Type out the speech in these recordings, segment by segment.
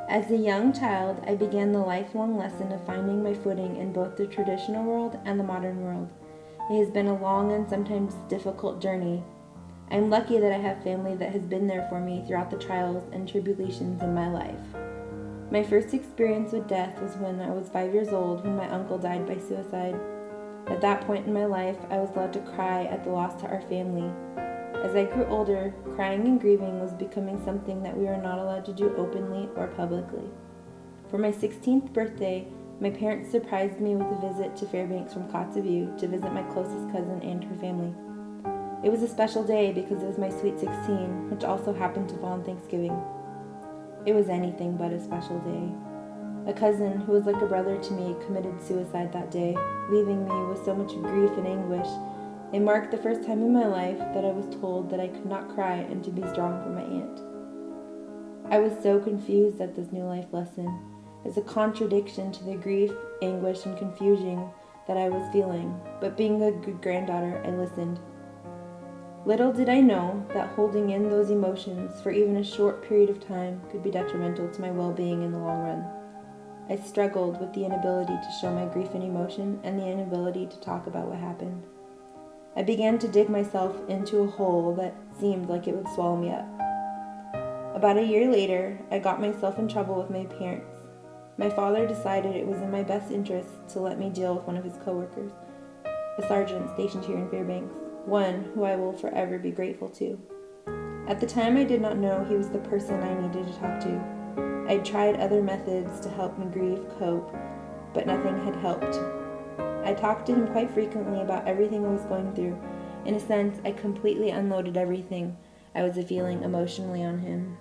As a young child, I began the lifelong lesson of finding my footing in both the traditional world and the modern world. It has been a long and sometimes difficult journey. I'm lucky that I have family that has been there for me throughout the trials and tribulations in my life. My first experience with death was when I was 5 years old when my uncle died by suicide. At that point in my life, I was allowed to cry at the loss to our family. As I grew older, crying and grieving was becoming something that we were not allowed to do openly or publicly. For my 16th birthday, my parents surprised me with a visit to Fairbanks from Kotzebue to visit my closest cousin and her family. It was a special day because it was my sweet 16, which also happened to fall on Thanksgiving. It was anything but a special day. A cousin, who was like a brother to me, committed suicide that day, leaving me with so much grief and anguish. It marked the first time in my life that I was told that I could not cry and to be strong for my aunt. I was so confused at this new life lesson. It's a contradiction to the grief, anguish, and confusion that I was feeling, but being a good granddaughter, I listened. Little did I know that holding in those emotions for even a short period of time could be detrimental to my well-being in the long run. I struggled with the inability to show my grief and emotion and the inability to talk about what happened. I began to dig myself into a hole that seemed like it would swallow me up. About a year later, I got myself in trouble with my parents. My father decided it was in my best interest to let me deal with one of his coworkers, a sergeant stationed here in Fairbanks, one who I will forever be grateful to. At the time, I did not know he was the person I needed to talk to. I tried other methods to help me grieve, cope, but nothing had helped. I talked to him quite frequently about everything I was going through. In a sense, I completely unloaded everything I was feeling emotionally on him.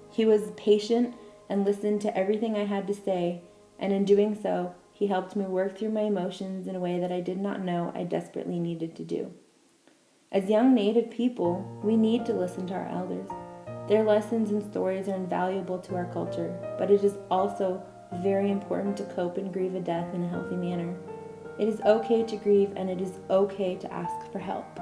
He was patient and listened to everything I had to say, and in doing so, he helped me work through my emotions in a way that I did not know I desperately needed to do. As young Native people, we need to listen to our elders. Their lessons and stories are invaluable to our culture, but it is also very important to cope and grieve a death in a healthy manner. It is okay to grieve, and it is okay to ask for help.